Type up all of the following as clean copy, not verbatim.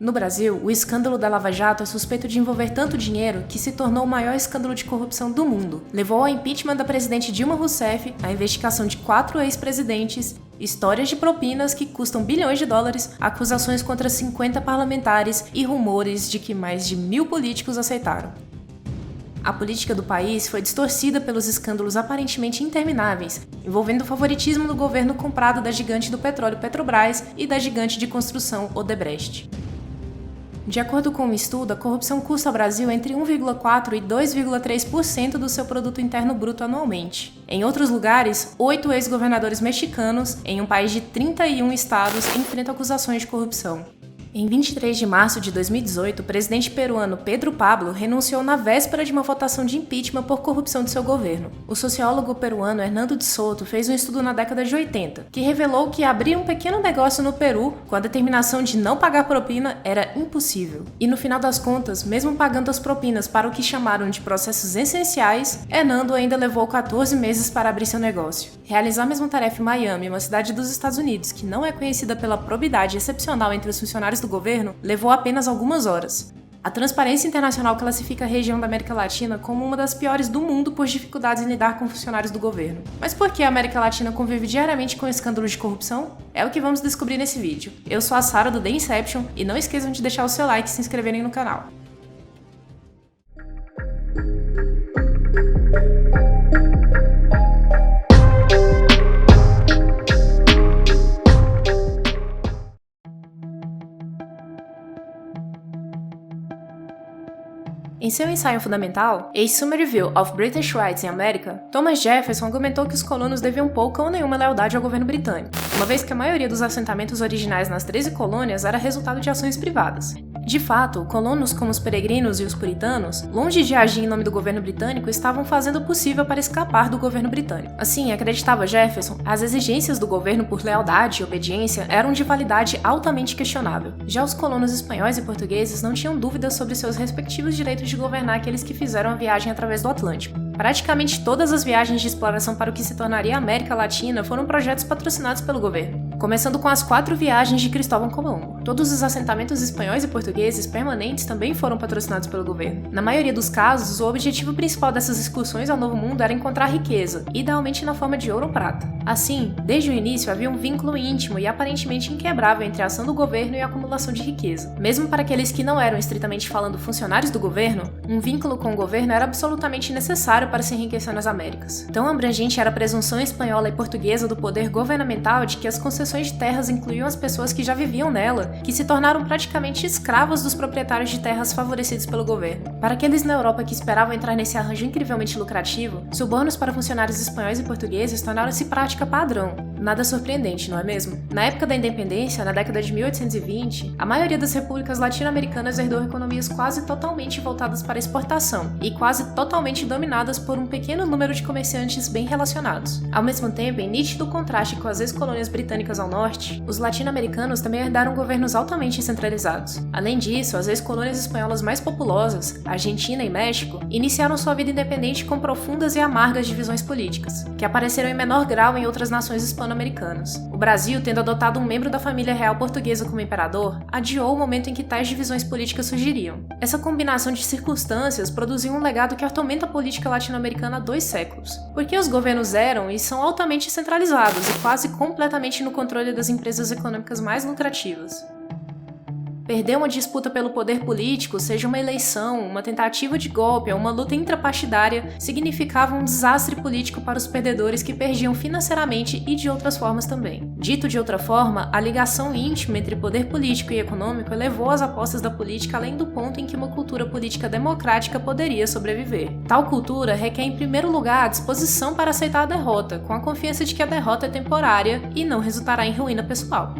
No Brasil, o escândalo da Lava Jato é suspeito de envolver tanto dinheiro que se tornou o maior escândalo de corrupção do mundo. Levou ao impeachment da presidente Dilma Rousseff, a investigação de 4 ex-presidentes, histórias de propinas que custam bilhões de dólares, acusações contra 50 parlamentares e rumores de que mais de 1.000 políticos aceitaram. A política do país foi distorcida pelos escândalos aparentemente intermináveis, envolvendo o favoritismo do governo comprado da gigante do petróleo Petrobras e da gigante de construção Odebrecht. De acordo com um estudo, a corrupção custa ao Brasil entre 1,4% e 2,3% do seu produto interno bruto anualmente. Em outros lugares, 8 ex-governadores mexicanos, em um país de 31 estados, enfrentam acusações de corrupção. Em 23 de março de 2018, o presidente peruano Pedro Pablo renunciou na véspera de uma votação de impeachment por corrupção de seu governo. O sociólogo peruano Hernando de Soto fez um estudo na década de 80, que revelou que abrir um pequeno negócio no Peru, com a determinação de não pagar propina, era impossível. E no final das contas, mesmo pagando as propinas para o que chamaram de processos essenciais, Hernando ainda levou 14 meses para abrir seu negócio. Realizar a mesma tarefa em Miami, uma cidade dos Estados Unidos que não é conhecida pela probidade excepcional entre os funcionários do governo, levou apenas algumas horas. A Transparência Internacional classifica a região da América Latina como uma das piores do mundo por dificuldades em lidar com funcionários do governo. Mas por que a América Latina convive diariamente com escândalos de corrupção? É o que vamos descobrir nesse vídeo. Eu sou a Sara do The Inception e não esqueçam de deixar o seu like e se inscreverem no canal. Em seu ensaio fundamental, A Summary View of British Rights in America, Thomas Jefferson argumentou que os colonos deviam pouca ou nenhuma lealdade ao governo britânico, uma vez que a maioria dos assentamentos originais nas 13 colônias era resultado de ações privadas. De fato, colonos como os peregrinos e os puritanos, longe de agir em nome do governo britânico, estavam fazendo o possível para escapar do governo britânico. Assim, acreditava Jefferson, as exigências do governo por lealdade e obediência eram de validade altamente questionável. Já os colonos espanhóis e portugueses não tinham dúvidas sobre seus respectivos direitos de governar aqueles que fizeram a viagem através do Atlântico. Praticamente todas as viagens de exploração para o que se tornaria a América Latina foram projetos patrocinados pelo governo, começando com as 4 viagens de Cristóvão Colombo. Todos os assentamentos espanhóis e portugueses permanentes também foram patrocinados pelo governo. Na maioria dos casos, o objetivo principal dessas excursões ao Novo Mundo era encontrar riqueza, idealmente na forma de ouro ou prata. Assim, desde o início havia um vínculo íntimo e aparentemente inquebrável entre a ação do governo e a acumulação de riqueza. Mesmo para aqueles que não eram estritamente falando funcionários do governo, um vínculo com o governo era absolutamente necessário para se enriquecer nas Américas. Tão abrangente era a presunção espanhola e portuguesa do poder governamental de que as concessões de terras incluíam as pessoas que já viviam nela, que se tornaram praticamente escravos dos proprietários de terras favorecidos pelo governo. Para aqueles na Europa que esperavam entrar nesse arranjo incrivelmente lucrativo, subornos para funcionários espanhóis e portugueses tornaram-se prática padrão. Nada surpreendente, não é mesmo? Na época da independência, na década de 1820, a maioria das repúblicas latino-americanas herdou economias quase totalmente voltadas para a exportação e quase totalmente dominadas por um pequeno número de comerciantes bem relacionados. Ao mesmo tempo, em nítido contraste com as ex-colônias britânicas ao norte, os latino-americanos também herdaram governos altamente centralizados. Além disso, as ex-colônias espanholas mais populosas, Argentina e México, iniciaram sua vida independente com profundas e amargas divisões políticas, que apareceram em menor grau em outras nações hispano-americanas. O Brasil, tendo adotado um membro da família real portuguesa como imperador, adiou o momento em que tais divisões políticas surgiriam. Essa combinação de circunstâncias produziu um legado que atormenta a política latino-americana há 2 séculos, porque os governos eram e são altamente centralizados e quase completamente no controle das empresas econômicas mais lucrativas. Perder uma disputa pelo poder político, seja uma eleição, uma tentativa de golpe ou uma luta intrapartidária, significava um desastre político para os perdedores que perdiam financeiramente e de outras formas também. Dito de outra forma, a ligação íntima entre poder político e econômico elevou as apostas da política além do ponto em que uma cultura política democrática poderia sobreviver. Tal cultura requer em primeiro lugar a disposição para aceitar a derrota, com a confiança de que a derrota é temporária e não resultará em ruína pessoal.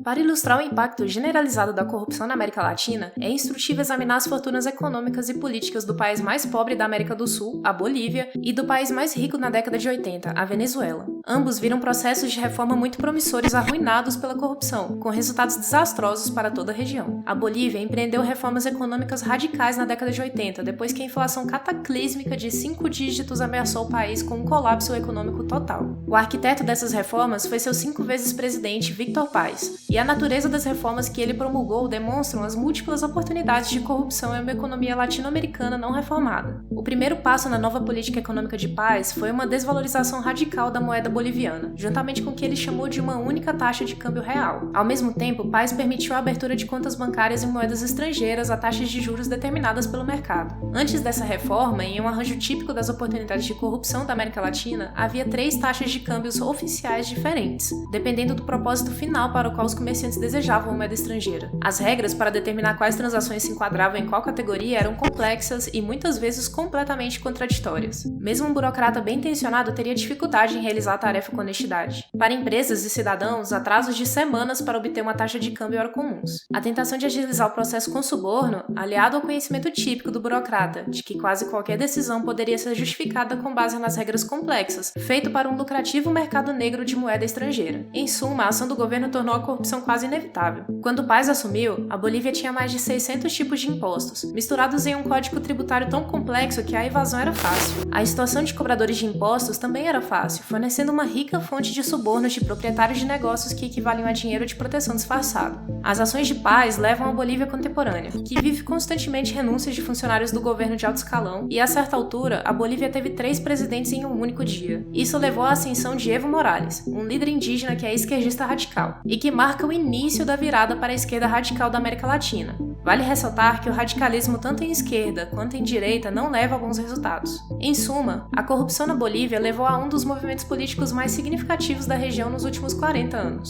Para ilustrar o impacto generalizado da corrupção na América Latina, é instrutivo examinar as fortunas econômicas e políticas do país mais pobre da América do Sul, a Bolívia, e do país mais rico na década de 80, a Venezuela. Ambos viram processos de reforma muito promissores arruinados pela corrupção, com resultados desastrosos para toda a região. A Bolívia empreendeu reformas econômicas radicais na década de 80, depois que a inflação cataclísmica de 5 dígitos ameaçou o país com um colapso econômico total. O arquiteto dessas reformas foi seu 5 vezes presidente Víctor Paz, e a natureza das reformas que ele promulgou demonstram as múltiplas oportunidades de corrupção em uma economia latino-americana não reformada. O primeiro passo na nova política econômica de Paz foi uma desvalorização radical da moeda boliviana, juntamente com o que ele chamou de uma única taxa de câmbio real. Ao mesmo tempo, Paz permitiu a abertura de contas bancárias em moedas estrangeiras a taxas de juros determinadas pelo mercado. Antes dessa reforma, em um arranjo típico das oportunidades de corrupção da América Latina, havia 3 taxas de câmbios oficiais diferentes, dependendo do propósito final para o qual os comerciantes desejavam moeda estrangeira. As regras para determinar quais transações se enquadravam em qual categoria eram complexas e muitas vezes completamente contraditórias. Mesmo um burocrata bem intencionado teria dificuldade em realizar a tarefa com honestidade. Para empresas e cidadãos, atrasos de semanas para obter uma taxa de câmbio eram comuns. A tentação de agilizar o processo com suborno, aliado ao conhecimento típico do burocrata de que quase qualquer decisão poderia ser justificada com base nas regras complexas, feito para um lucrativo mercado negro de moeda estrangeira. Em suma, a ação do governo tornou a corrupção quase inevitável. Quando Paz assumiu, a Bolívia tinha mais de 600 tipos de impostos, misturados em um código tributário tão complexo que a evasão era fácil. A extorsão de cobradores de impostos também era fácil, fornecendo uma rica fonte de subornos de proprietários de negócios que equivaliam a dinheiro de proteção disfarçado. As ações de Paz levam a Bolívia contemporânea, que vive constantemente renúncias de funcionários do governo de alto escalão, e a certa altura, a Bolívia teve 3 presidentes em um único dia. Isso levou à ascensão de Evo Morales, um líder indígena que é esquerdista radical, e que marca o início da virada para a esquerda radical da América Latina. Vale ressaltar que o radicalismo tanto em esquerda quanto em direita não leva a bons resultados. Em suma, a corrupção na Bolívia levou a um dos movimentos políticos mais significativos da região nos últimos 40 anos.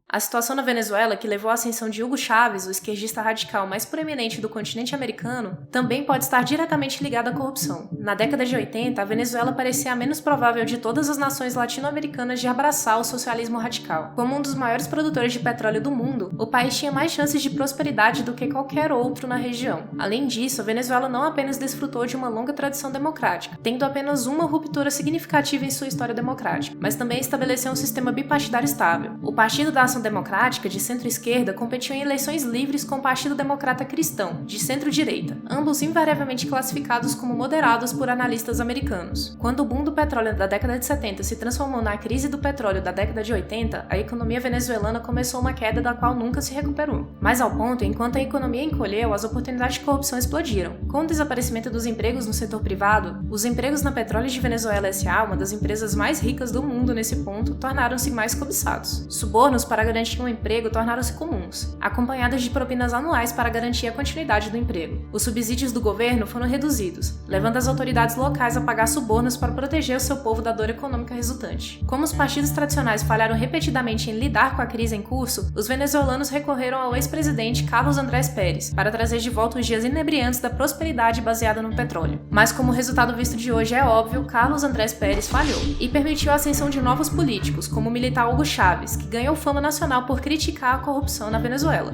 A situação na Venezuela, que levou à ascensão de Hugo Chávez, o esquerdista radical mais proeminente do continente americano, também pode estar diretamente ligada à corrupção. Na década de 80, a Venezuela parecia a menos provável de todas as nações latino-americanas de abraçar o socialismo radical. Como um dos maiores produtores de petróleo do mundo, o país tinha mais chances de prosperidade do que qualquer outro na região. Além disso, a Venezuela não apenas desfrutou de uma longa tradição democrática, tendo apenas uma ruptura significativa em sua história democrática, mas também estabeleceu um sistema bipartidário estável. O Partido da Ação Democrática, de centro-esquerda, competiu em eleições livres com o Partido Democrata Cristão, de centro-direita, ambos invariavelmente classificados como moderados por analistas americanos. Quando o boom do petróleo da década de 70 se transformou na crise do petróleo da década de 80, a economia venezuelana começou uma queda da qual nunca se recuperou. Mais ao ponto, enquanto a economia encolheu, as oportunidades de corrupção explodiram. Com o desaparecimento dos empregos no setor privado, os empregos na Petróleos de Venezuela S.A., uma das empresas mais ricas do mundo nesse ponto, tornaram-se mais cobiçados. Subornos para garantir um emprego tornaram-se comuns, acompanhadas de propinas anuais para garantir a continuidade do emprego. Os subsídios do governo foram reduzidos, levando as autoridades locais a pagar subornos para proteger o seu povo da dor econômica resultante. Como os partidos tradicionais falharam repetidamente em lidar com a crise em curso, os venezuelanos recorreram ao ex-presidente Carlos Andrés Pérez para trazer de volta os dias inebriantes da prosperidade baseada no petróleo. Mas como o resultado visto de hoje é óbvio, Carlos Andrés Pérez falhou e permitiu a ascensão de novos políticos, como o militar Hugo Chávez, que ganhou fama nacional por criticar a corrupção na Venezuela.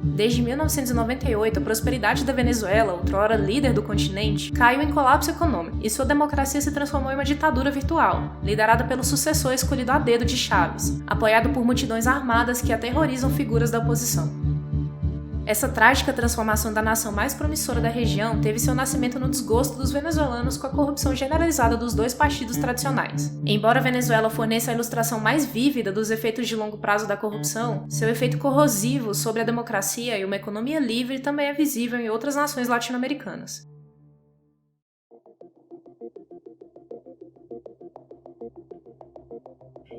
Desde 1998, a prosperidade da Venezuela, outrora líder do continente, caiu em colapso econômico e sua democracia se transformou em uma ditadura virtual, liderada pelo sucessor escolhido a dedo de Chávez, apoiado por multidões armadas que aterrorizam figuras da oposição. Essa trágica transformação da nação mais promissora da região teve seu nascimento no desgosto dos venezuelanos com a corrupção generalizada dos 2 partidos tradicionais. Embora a Venezuela forneça a ilustração mais vívida dos efeitos de longo prazo da corrupção, seu efeito corrosivo sobre a democracia e uma economia livre também é visível em outras nações latino-americanas.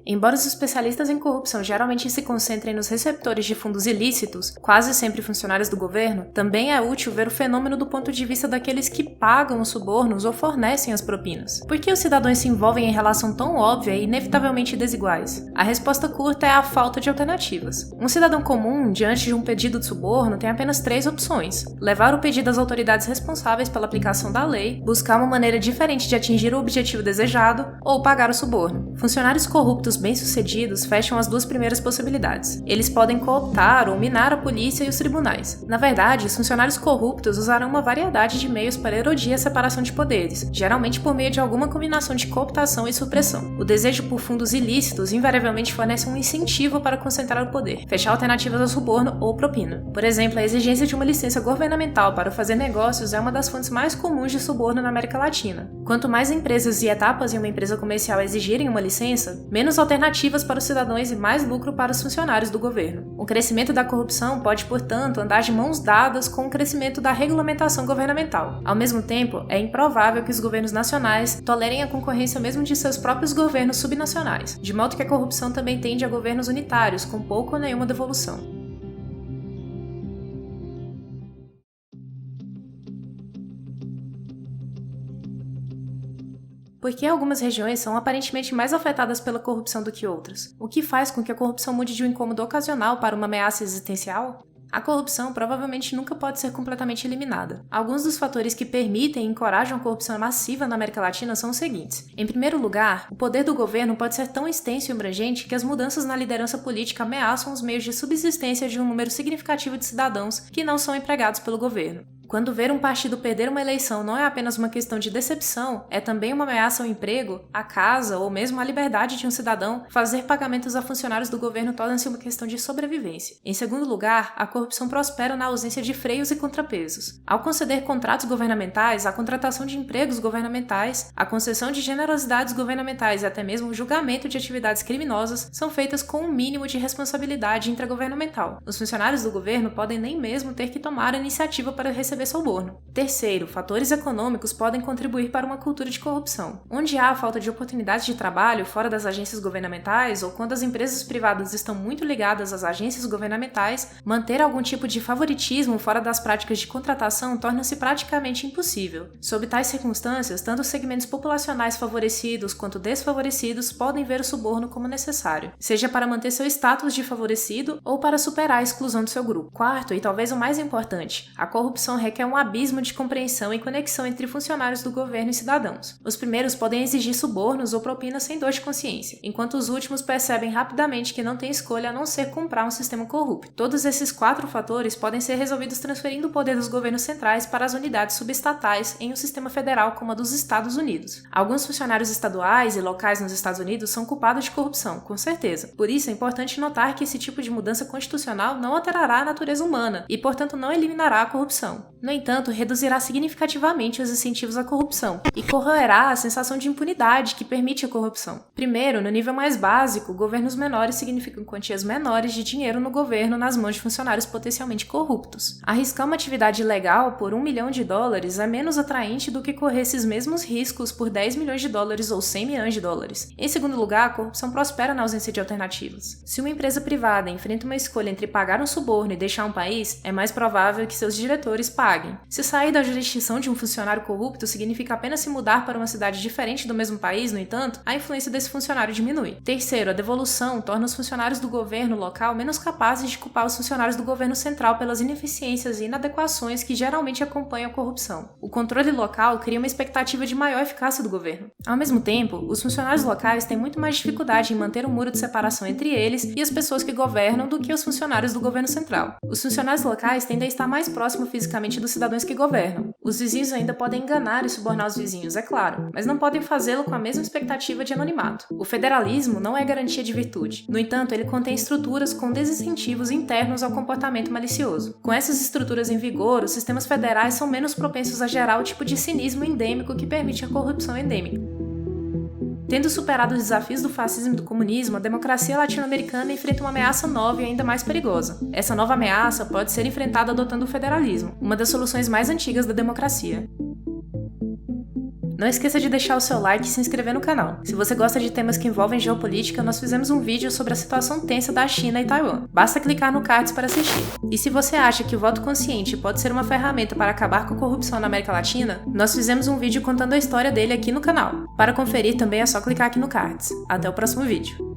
Embora os especialistas em corrupção geralmente se concentrem nos receptores de fundos ilícitos, quase sempre funcionários do governo, também é útil ver o fenômeno do ponto de vista daqueles que pagam os subornos ou fornecem as propinas. Por que os cidadãos se envolvem em relação tão óbvia e inevitavelmente desiguais? A resposta curta é a falta de alternativas. Um cidadão comum, diante de um pedido de suborno, tem apenas 3 opções: levar o pedido às autoridades responsáveis pela aplicação da lei, buscar uma maneira diferente de atingir o objetivo desejado ou pagar o suborno. Funcionários corruptos governos bem-sucedidos fecham as duas primeiras possibilidades. Eles podem cooptar ou minar a polícia e os tribunais. Na verdade, os funcionários corruptos usarão uma variedade de meios para erodir a separação de poderes, geralmente por meio de alguma combinação de cooptação e supressão. O desejo por fundos ilícitos invariavelmente fornece um incentivo para concentrar o poder, fechar alternativas ao suborno ou propina. Por exemplo, a exigência de uma licença governamental para fazer negócios é uma das fontes mais comuns de suborno na América Latina. Quanto mais empresas e etapas em uma empresa comercial exigirem uma licença, menos alternativas para os cidadãos e mais lucro para os funcionários do governo. O crescimento da corrupção pode, portanto, andar de mãos dadas com o crescimento da regulamentação governamental. Ao mesmo tempo, é improvável que os governos nacionais tolerem a concorrência mesmo de seus próprios governos subnacionais, de modo que a corrupção também tende a governos unitários, com pouca ou nenhuma devolução. Por que algumas regiões são aparentemente mais afetadas pela corrupção do que outras? O que faz com que a corrupção mude de um incômodo ocasional para uma ameaça existencial? A corrupção provavelmente nunca pode ser completamente eliminada. Alguns dos fatores que permitem e encorajam a corrupção massiva na América Latina são os seguintes. Em primeiro lugar, o poder do governo pode ser tão extenso e abrangente que as mudanças na liderança política ameaçam os meios de subsistência de um número significativo de cidadãos que não são empregados pelo governo. Quando ver um partido perder uma eleição não é apenas uma questão de decepção, é também uma ameaça ao emprego, à casa ou mesmo à liberdade de um cidadão, fazer pagamentos a funcionários do governo torna-se uma questão de sobrevivência. Em segundo lugar, a corrupção prospera na ausência de freios e contrapesos. Ao conceder contratos governamentais, a contratação de empregos governamentais, a concessão de generosidades governamentais e até mesmo o julgamento de atividades criminosas são feitas com um mínimo de responsabilidade intragovernamental. Os funcionários do governo podem nem mesmo ter que tomar a iniciativa para receber suborno. Terceiro, fatores econômicos podem contribuir para uma cultura de corrupção. Onde há falta de oportunidades de trabalho fora das agências governamentais ou quando as empresas privadas estão muito ligadas às agências governamentais, manter algum tipo de favoritismo fora das práticas de contratação torna-se praticamente impossível. Sob tais circunstâncias, tanto os segmentos populacionais favorecidos quanto desfavorecidos podem ver o suborno como necessário, seja para manter seu status de favorecido ou para superar a exclusão do seu grupo. Quarto, e talvez o mais importante, a corrupção requer um abismo de compreensão e conexão entre funcionários do governo e cidadãos. Os primeiros podem exigir subornos ou propinas sem dor de consciência, enquanto os últimos percebem rapidamente que não têm escolha a não ser comprar um sistema corrupto. Todos esses 4 fatores podem ser resolvidos transferindo o poder dos governos centrais para as unidades subestatais em um sistema federal como a dos Estados Unidos. Alguns funcionários estaduais e locais nos Estados Unidos são culpados de corrupção, com certeza. Por isso é importante notar que esse tipo de mudança constitucional não alterará a natureza humana e, portanto, não eliminará a corrupção. No entanto, reduzirá significativamente os incentivos à corrupção e corroerá a sensação de impunidade que permite a corrupção. Primeiro, no nível mais básico, governos menores significam quantias menores de dinheiro no governo nas mãos de funcionários potencialmente corruptos. Arriscar uma atividade ilegal por $1 milhão é menos atraente do que correr esses mesmos riscos por $10 milhões ou $100 milhões. Em segundo lugar, a corrupção prospera na ausência de alternativas. Se uma empresa privada enfrenta uma escolha entre pagar um suborno e deixar um país, é mais provável que seus diretores paguem. Se sair da jurisdição de um funcionário corrupto significa apenas se mudar para uma cidade diferente do mesmo país, no entanto, a influência desse funcionário diminui. Terceiro, a devolução torna os funcionários do governo local menos capazes de culpar os funcionários do governo central pelas ineficiências e inadequações que geralmente acompanham a corrupção. O controle local cria uma expectativa de maior eficácia do governo. Ao mesmo tempo, os funcionários locais têm muito mais dificuldade em manter um muro de separação entre eles e as pessoas que governam do que os funcionários do governo central. Os funcionários locais tendem a estar mais próximos fisicamente dos cidadãos que governam. Os vizinhos ainda podem enganar e subornar os vizinhos, é claro, mas não podem fazê-lo com a mesma expectativa de anonimato. O federalismo não é garantia de virtude. No entanto, ele contém estruturas com desincentivos internos ao comportamento malicioso. Com essas estruturas em vigor, os sistemas federais são menos propensos a gerar o tipo de cinismo endêmico que permite a corrupção endêmica. Tendo superado os desafios do fascismo e do comunismo, a democracia latino-americana enfrenta uma ameaça nova e ainda mais perigosa. Essa nova ameaça pode ser enfrentada adotando o federalismo, uma das soluções mais antigas da democracia. Não esqueça de deixar o seu like e se inscrever no canal. Se você gosta de temas que envolvem geopolítica, nós fizemos um vídeo sobre a situação tensa da China e Taiwan. Basta clicar no cards para assistir. E se você acha que o voto consciente pode ser uma ferramenta para acabar com a corrupção na América Latina, nós fizemos um vídeo contando a história dele aqui no canal. Para conferir também é só clicar aqui no cards. Até o próximo vídeo.